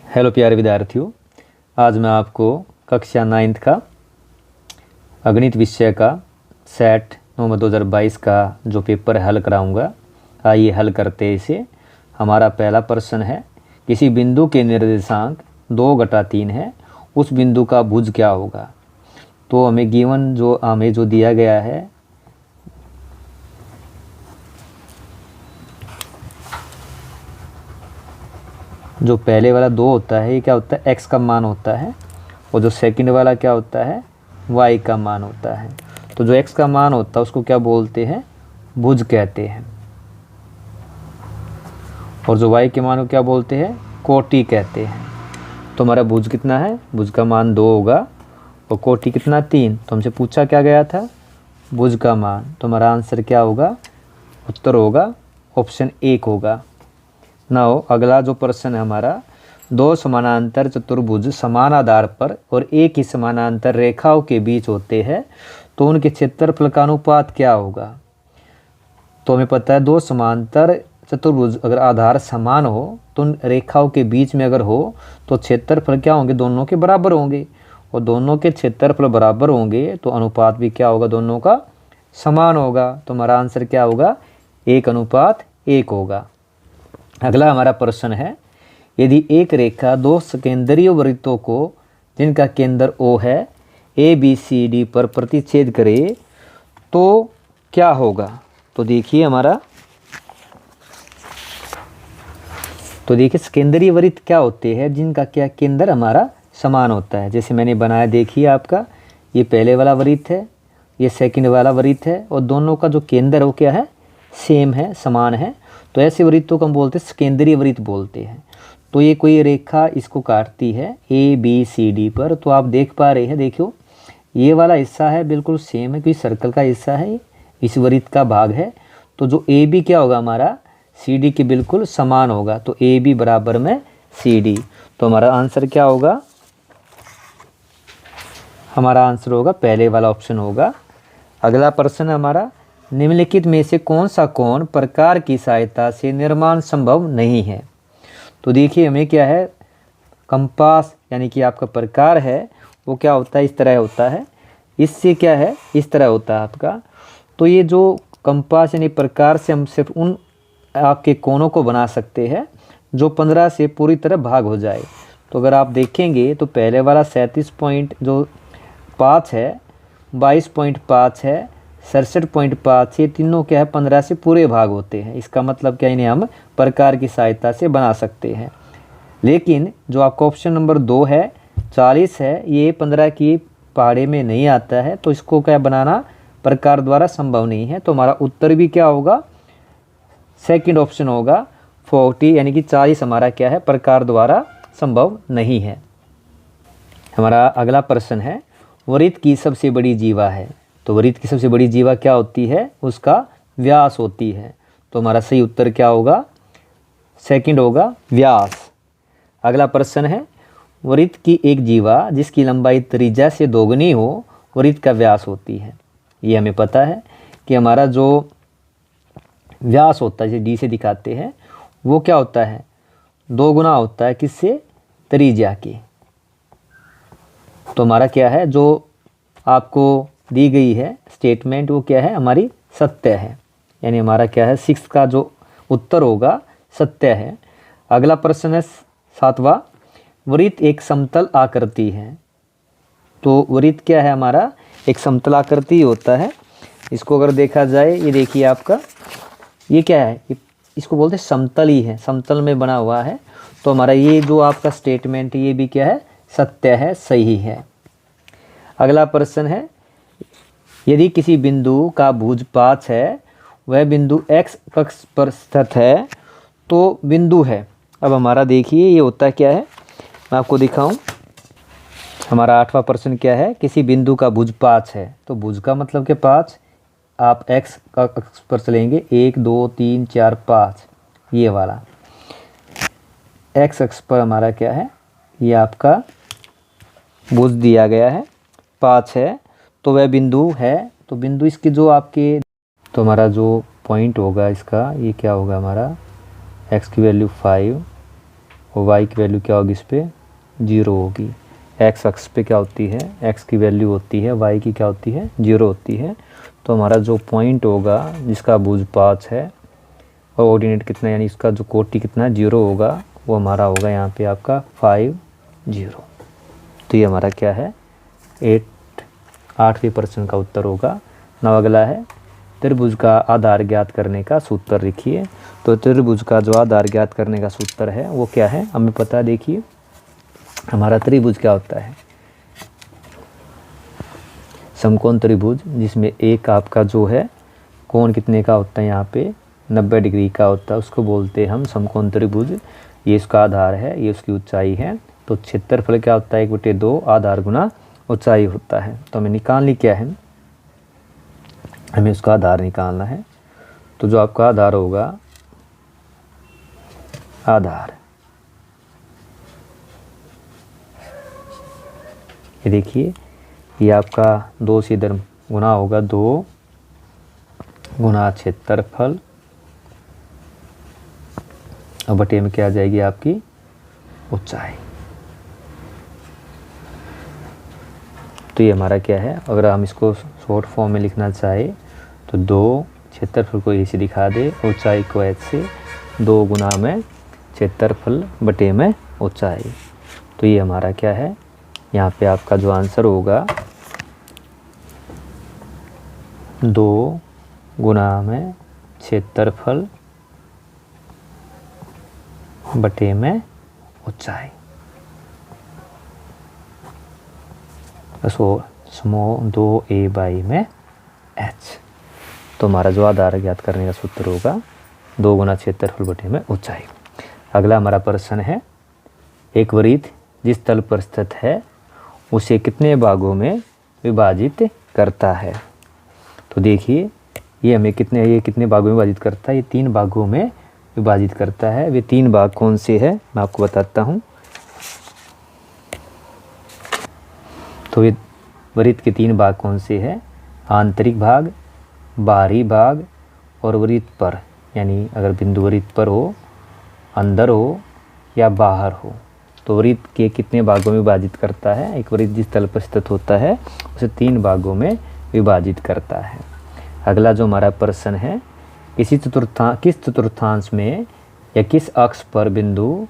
Hello प्यारे विद्यार्थियों, आज मैं आपको कक्षा 9th का गणित विषय का सेट नवंबर 2022 का जो पेपर हल कराऊंगा। आइए हल करते हैं इसे। हमारा पहला प्रश्न है, किसी बिंदु के निर्देशांक 2/3 है, उस बिंदु का भुज क्या होगा। तो हमें गिवन जो दिया गया है जो पहले वाला 2 होता है, ये क्या होता है, x का मान होता है, और जो सेकंड वाला क्या होता है, y का मान होता है। तो जो x का मान होता है उसको क्या बोलते हैं, भुज कहते हैं, और जो y के मान को क्या बोलते हैं, कोटि कहते हैं। तो हमारा भुज कितना है, भुज का मान 2 होगा, और कोटि कितना 3। तो हमसे पूछा क्या गया था, भुज का मान। तो हमारा आंसर क्या होगा, उत्तर होगा ऑप्शन 1 होगा। नाउ अगला जो प्रश्न है हमारा, 2 समानांतर चतुर्भुज समान आधार पर और एक ही समानांतर रेखाओं के बीच होते हैं, तो उनके क्षेत्रफल का अनुपात क्या होगा। तो हमें पता है 2 समांतर चतुर्भुज अगर आधार समान हो तो उन रेखाओं के बीच में अगर हो तो क्षेत्रफल क्या होंगे, दोनों के बराबर होंगे, और दोनों के क्षेत्रफल बराबर होंगे तो अनुपात भी क्या होगा, दोनों का समान होगा। तो हमारा आंसर क्या होगा, 1:1 होगा। अगला हमारा प्रश्न है, यदि एक रेखा 2 सकेंद्रीय वृत्तों को जिनका केंद्र O है ABCD पर प्रतिच्छेद करे तो क्या होगा। तो देखिए सकेंद्रीय वृत्त क्या होते हैं, जिनका क्या केंद्र हमारा समान होता है। जैसे मैंने बनाया, देखिए आपका ये पहले वाला वृत्त है, ये सेकंड वाला वृत्त है, और दोनों का जो केंद्र है वो क्या है, सेम है, समान है। तो ऐसे वृत्तों को हम बोलते हैं सकेंद्रीय वृत्त बोलते हैं। तो ये कोई रेखा इसको काटती है ABCD पर, तो आप देख पा रहे हैं, देखियो ये वाला हिस्सा है बिल्कुल सेम है, क्योंकि सर्कल का हिस्सा है, इस वृत्त का भाग है। तो जो AB क्या होगा हमारा, CD के बिल्कुल समान होगा। तो AB बराबर में CD। तो हमारा आंसर क्या होगा, हमारा आंसर होगा पहले वाला ऑप्शन होगा। अगला प्रश्न हमारा, निम्नलिखित में से कौन सा कोण प्रकार की सहायता से निर्माण संभव नहीं है। तो देखिए हमें क्या है, कंपास यानी कि आपका प्रकार है वो क्या होता है, इस तरह होता है, इससे क्या है, इस तरह होता है आपका। तो ये जो कंपास यानी प्रकार से हम सिर्फ उन आपके कोणों को बना सकते हैं जो 15 से पूरी तरह भाग हो जाए। तो अगर आप देखेंगे तो पहले वाला 37.5 है, 22.5 है, 67.5, ये तीनों क्या है 15 से पूरे भाग होते हैं। इसका मतलब क्या, इन्हें हम प्रकार की सहायता से बना सकते हैं। लेकिन जो आपका ऑप्शन नंबर 2 है 40 है, ये 15 की पहाड़े में नहीं आता है, तो इसको क्या बनाना प्रकार द्वारा संभव नहीं है। तो हमारा उत्तर भी क्या होगा, सेकंड ऑप्शन होगा 40, यानी कि 40 हमारा क्या है, प्रकार द्वारा संभव नहीं है। हमारा अगला प्रश्न है, वृत्त की सबसे बड़ी जीवा है। तो वृत्त की सबसे बड़ी जीवा क्या होती है, उसका व्यास होती है। तो हमारा सही उत्तर क्या होगा, सेकंड होगा व्यास। अगला प्रश्न है, वृत्त की एक जीवा जिसकी लंबाई त्रिज्या से दोगुनी हो वृत्त का व्यास होती है। ये हमें पता है कि हमारा जो व्यास होता है, जिसे D से दिखाते हैं, वो क्या होता है, 2 गुना होता है, किससे, त्रिज्या के। तो हमारा क्या है, जो आपको दी गई है स्टेटमेंट वो क्या है, हमारी सत्य है, यानी हमारा क्या है 6 का जो उत्तर होगा सत्य है। अगला प्रश्न है 7वां, वृत्त एक समतल आकृति है। तो वृत्त क्या है हमारा, एक समतल आकृति होता है। इसको अगर देखा जाए, ये देखिए आपका ये क्या है, इसको बोलते हैं समतल ही है, समतल में बना हुआ है। तो हमारा ये जो आपका स्टेटमेंट ये भी क्या है, सत्य है, सही है। अगला प्रश्न है, यदि किसी बिंदु का भुज 5 है, वह बिंदु x अक्ष पर स्थित है, तो बिंदु है। अब हमारा देखिए ये होता क्या है, मैं आपको दिखाऊं। हमारा 8वां प्रश्न क्या है, किसी बिंदु का भुज 5 है। तो भुज का मतलब कि 5, आप x का अक्ष पर चलेंगे, 1 2 3 4 5, ये वाला x अक्ष पर हमारा क्या है, ये आपका भुज दिया गया है, 5 है, तो वह बिंदु है। तो बिंदु इसके जो आपके, तो हमारा जो पॉइंट होगा इसका, ये क्या होगा हमारा, x की वैल्यू 5 और वाई की वैल्यू क्या होगी इस पर 0 होगी। एक्स अक्ष पे क्या होती है, एक्स की वैल्यू होती है, वाई की क्या होती है 0 होती है। तो हमारा जो पॉइंट होगा जिसका भुज 5 है और ऑर्डिनेट कितना यानी इसका जो कोटि कितना 0 होगा वो हमारा होगा यहाँ पे आपका 5 0। तो ये हमारा क्या है 8वें प्रश्न का उत्तर होगा। now अगला है त्रिभुज का आधार ज्ञात करने का सूत्र लिखिए। तो त्रिभुज का जो आधार ज्ञात करने का सूत्र है वो क्या है हमें पता है। देखिए हमारा त्रिभुज क्या होता है, समकोण त्रिभुज जिसमें एक आपका जो है कोण कितने का होता है यहाँ पे 90 डिग्री का होता है, उसको बोलते हैं हम समकोण त्रिभुज। ये इसका आधार है, ये उसकी ऊंचाई है। तो क्षेत्रफल क्या होता है 1/2 आधार गुना ऊंचाई होता है। तो हमें निकालनी क्या है, हमें उसका आधार निकालना है। तो जो आपका आधार होगा, आधार ये देखिए ये आपका 2 से इधर गुना होगा 2 गुना क्षेत्रफल और बटे में क्या आ जाएगी आपकी ऊंचाई। तो ये हमारा क्या है, अगर हम इसको शॉर्ट फॉर्म में लिखना चाहे तो 2 क्षेत्रफल को ऐसे दिखा दे, ऊंचाई को ऐसे 2 गुना में क्षेत्रफल बटे में ऊंचाई। तो ये हमारा क्या है, यहाँ पे आपका जो आंसर होगा 2 गुना में क्षेत्रफल बटे में ऊंचाई। स्मॉल 2a/में h। तो हमारा जो आधार ज्ञात करने का सूत्र होगा 2 गुना क्षेत्रफल बटे में ऊंचाई। अगला हमारा प्रश्न है एक वृत्त जिस तल पर स्थित है उसे कितने भागों में विभाजित करता है। तो देखिए ये कितने भागों में विभाजित करता है, ये 3 भागों में विभाजित करता है। वे 3 भाग कौन से है मैं आपको बताता हूँ। तो ये वृत्त के 3 भाग कौन से हैं, आंतरिक भाग, बाहरी भाग और वृत्त पर, यानी अगर बिंदु वृत्त पर हो, अंदर हो या बाहर हो। तो वृत्त के कितने भागों में विभाजित करता है, एक वृत्त जिस तल पर स्थित होता है उसे 3 भागों में विभाजित करता है। अगला जो हमारा प्रश्न है किस चतुर्थांश में या किस अक्ष पर बिंदु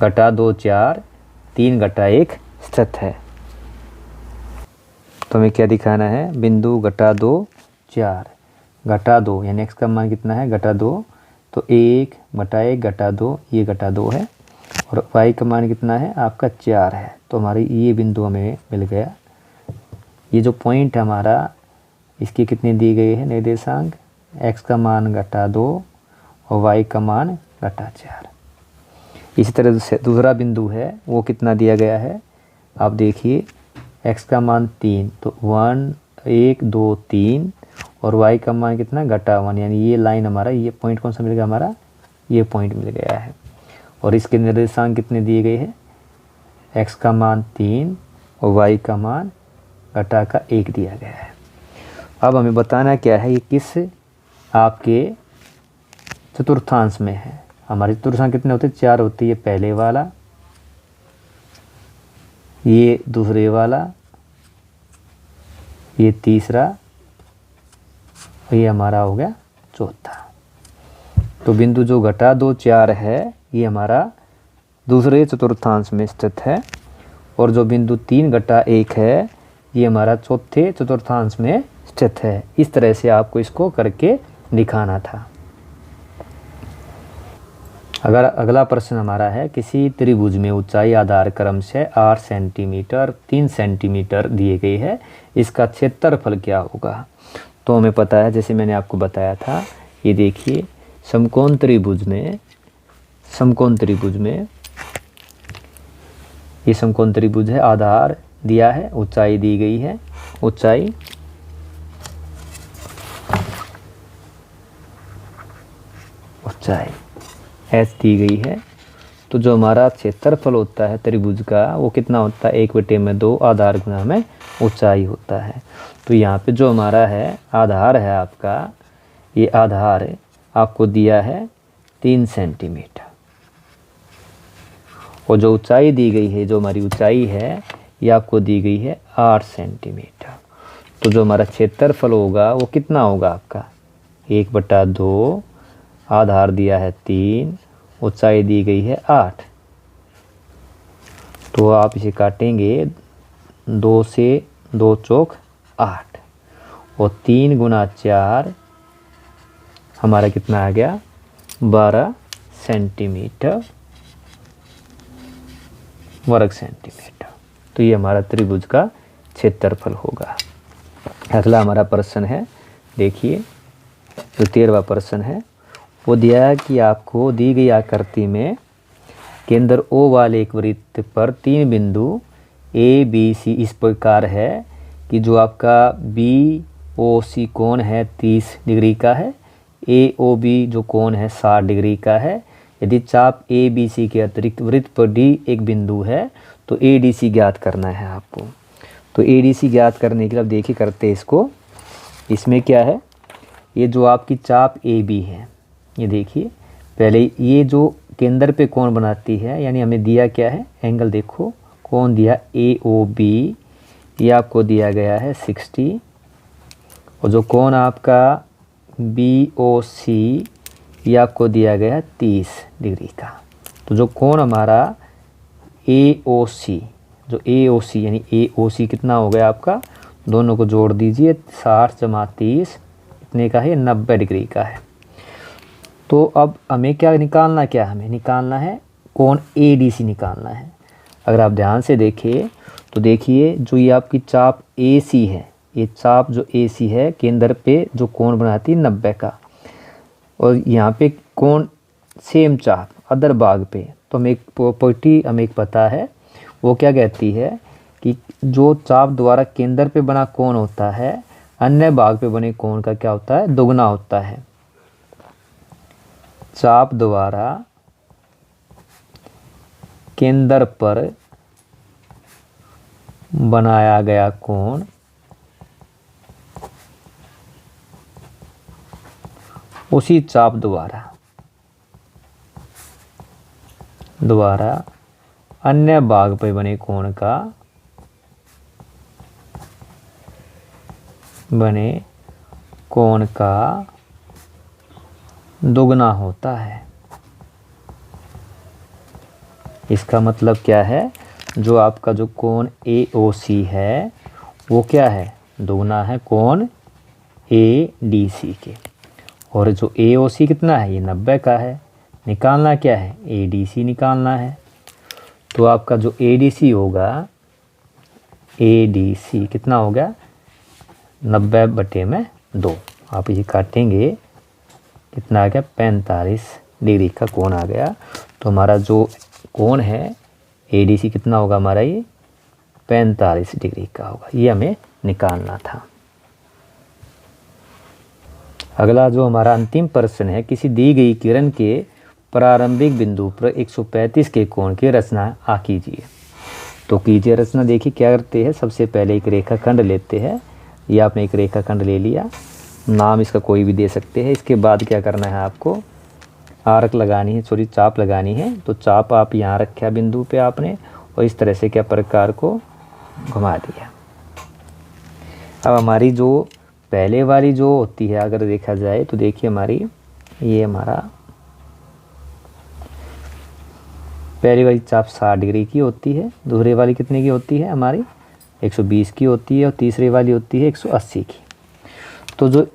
-2 4 3 -1 स्थित है। तो हमें क्या दिखाना है, बिंदु -2 4 -2 यानी x का मान कितना है -2, तो 1 -1 -2 ये -2 है और y का मान कितना है आपका 4 है। तो हमारी ये बिंदु हमें मिल गया। ये जो पॉइंट है हमारा इसकी कितनी दी गई है निर्देशांक, x का मान -2 और y का मान -4। इसी तरह से दूसरा बिंदु है वो कितना दिया गया है, आप देखिए x का मान 3, तो 1 2 3 और y का मान कितना -1, यानी ये लाइन हमारा ये पॉइंट कौन सा मिल गया हमारा, ये पॉइंट मिल गया है। और इसके निर्देशांक कितने दिए गए हैं, x का मान 3 और y का मान -1 दिया गया है। अब हमें बताना क्या है ये किस आपके चतुर्थांश में है। हमारे चतुर्थांश कितने होते हैं, 4 होती है, पहले वाला, ये दूसरे वाला, ये तीसरा और ये हमारा हो गया चौथा। तो बिंदु जो -2 4 है ये हमारा दूसरे चतुर्थांश में स्थित है और जो बिंदु 3 -1 है ये हमारा चौथे चतुर्थांश में स्थित है। इस तरह से आपको इसको करके दिखाना था। अगर अगला प्रश्न हमारा है किसी त्रिभुज में ऊंचाई आधार क्रम से 8 सेंटीमीटर 3 सेंटीमीटर दिए गई है, इसका क्षेत्रफल क्या होगा। तो हमें पता है, जैसे मैंने आपको बताया था, ये देखिए समकोण त्रिभुज में ये समकोण त्रिभुज है, आधार दिया है, ऊंचाई दी गई है, ऊंचाई h दी गई है। तो जो हमारा क्षेत्रफल होता है त्रिभुज का वो कितना होता है, 1/2 आधार गुना में ऊंचाई होता है। तो यहाँ पे जो हमारा है आधार है आपका, ये आधार आपको दिया है 3 सेंटीमीटर। और जो ऊंचाई दी गई है, जो हमारी ऊंचाई है ये आपको दी गई है 8 सेंटीमीटर। तो जो हमारा क्षेत्रफल होगा वो कितना होगा आपका 1/2, आधार दिया है 3, ऊंचाई दी गई है 8। तो आप इसे काटेंगे 2 से 2 चौक 8 और 3 गुना 4 हमारा कितना आ गया 12 सेंटीमीटर वर्ग सेंटीमीटर। तो ये हमारा त्रिभुज का क्षेत्रफल होगा। अगला हमारा प्रश्न है, देखिए जो 13वां प्रश्न है वो दिया है कि आपको दी गई आकृति में केंद्र O वाले एक वृत्त पर 3 बिंदु A, B, C इस प्रकार है कि जो आपका BOC कोण है 30 डिग्री का है, AOB जो कोण है 60 डिग्री का है। यदि चाप ABC के अतिरिक्त वृत्त पर D एक बिंदु है तो ADC ज्ञात करना है आपको। तो ADC ज्ञात करने के लिए अब देखिए करते हैं इसको। इसमें क्या है, ये जो आपकी चाप AB है, ये देखिए पहले ये जो केंद्र पे कोण बनाती है, यानी हमें दिया क्या है एंगल, देखो कोण दिया AOB, ये आपको दिया गया है 60 और जो कोण आपका BOC ये आपको दिया गया है 30 डिग्री का। तो जो कोण हमारा AOC, जो AOC यानी AOC कितना हो गया आपका, दोनों को जोड़ दीजिए 60 + 30 कितने का है 90 डिग्री का है। तो अब हमें क्या निकालना, क्या हमें निकालना है कोण ADC निकालना है। अगर आप ध्यान से देखिए तो देखिए जो ये आपकी चाप AC है, ये चाप जो AC है केंद्र पे जो कोण बनाती है 90 का, और यहाँ पे कोण सेम चाप अदर भाग पे, तो हमें एक प्रॉपर्टी हमें एक पता है, वो क्या कहती है कि जो चाप द्वारा केंद्र पे बना कोण होता है अन्य भाग पे बने कोण का क्या होता है दोगुना होता है। चाप द्वारा केंद्र पर बनाया गया कोण उसी चाप द्वारा अन्य भाग पर बने कोण का दोगुना होता है। इसका मतलब क्या है, जो आपका जो कोण AOC है वो क्या है दोगुना है कोण ADC के, और जो AOC कितना है ये 90 का है। निकालना क्या है ADC निकालना है। तो आपका जो ADC होगा, ADC कितना हो गया 90/2। आप ये काटेंगे कितना आ गया 45 डिग्री का कोण आ गया। तो हमारा जो कोण है ADC कितना होगा हमारा ये 45 डिग्री का होगा, ये हमें निकालना था। अगला जो हमारा अंतिम प्रश्न है, किसी दी गई किरण के प्रारंभिक बिंदु पर 135 के कोण की रचना आ कीजिए। तो कीजिए रचना। देखिए क्या करते हैं, सबसे पहले एक रेखाखंड लेते हैं। ये आपने एक रेखाखंड ले लिया, नाम इसका कोई भी दे सकते हैं। इसके बाद क्या करना है आपको आर्क लगानी है, सॉरी चाप लगानी है। तो चाप आप यहाँ रखा बिंदु पे आपने, और इस तरह से क्या प्रकार को घुमा दिया। अब हमारी जो पहले वाली जो होती है अगर देखा जाए तो देखिए हमारी ये हमारा पहली वाली चाप 60 डिग्री की होती है, दूसरे वाली कितने की होती है हमारी 120 की होती है, और तीसरी वाली होती है 180 की। तो जो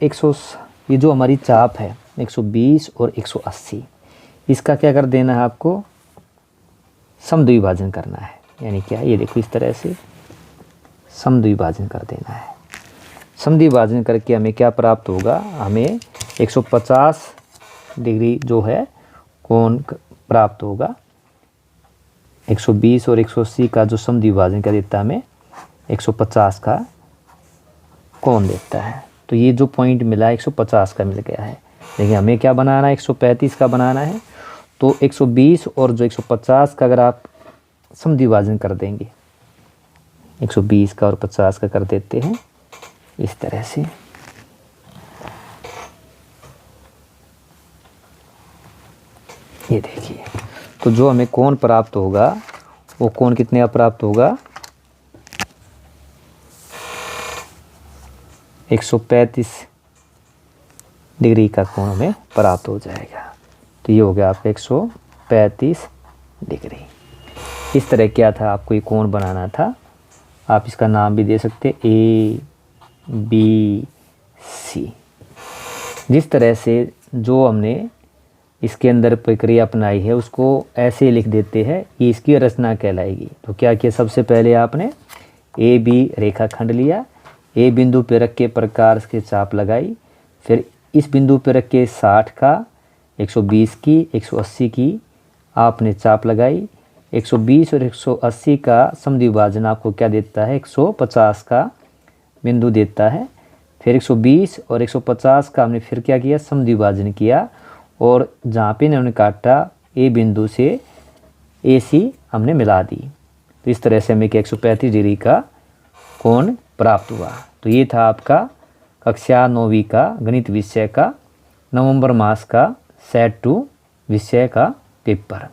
ये जो हमारी चाप है 120 और 180, इसका क्या कर देना है आपको समद्विभाजन करना है। यानी क्या, ये देखो इस तरह से समद्विभाजन कर देना है। समद्विभाजन करके हमें क्या प्राप्त होगा, हमें 150 डिग्री जो है कोण प्राप्त होगा। 120 और 180 का जो समद्विभाजन कर देता है हमें 150 का कोण देता है। तो ये जो पॉइंट मिला है 150 का मिल गया है। लेकिन हमें क्या बनाना है 135 का बनाना है। तो 120 और जो 150 का अगर आप समद्विभाजन कर देंगे, 120 का और 50 का कर देते हैं इस तरह से, ये देखिए। तो जो हमें कोण प्राप्त होगा वो कोण कितने का प्राप्त होगा, 135 डिग्री का कोण हमें प्राप्त हो जाएगा। तो ये हो गया आपका 135 डिग्री। इस तरह क्या था, आपको ये कोण बनाना था। आप इसका नाम भी दे सकते ABC। जिस तरह से जो हमने इसके अंदर प्रक्रिया अपनाई है उसको ऐसे लिख देते हैं, ये इसकी रचना कहलाएगी। तो क्या किया, सबसे पहले आपने AB रेखाखंड लिया, A बिंदु पे रख के प्रकार के चाप लगाई, फिर इस बिंदु पे रख के 60 का, 120 की, 180 की आपने चाप लगाई। 120 और 180 का समद्विभाजन आपको क्या देता है, 150 का बिंदु देता है। फिर 120 और 150 का हमने फिर क्या किया, समद्विभाजन किया, और जहाँ पे इन्होंने काटा ए बिंदु से AC हमने मिला दी। तो इस तरह से हमें 135 डिग्री का कोण प्राप्त हुआ। तो ये था आपका कक्षा 9वीं का गणित विषय का नवंबर मास का सेट 2 विषय का पेपर।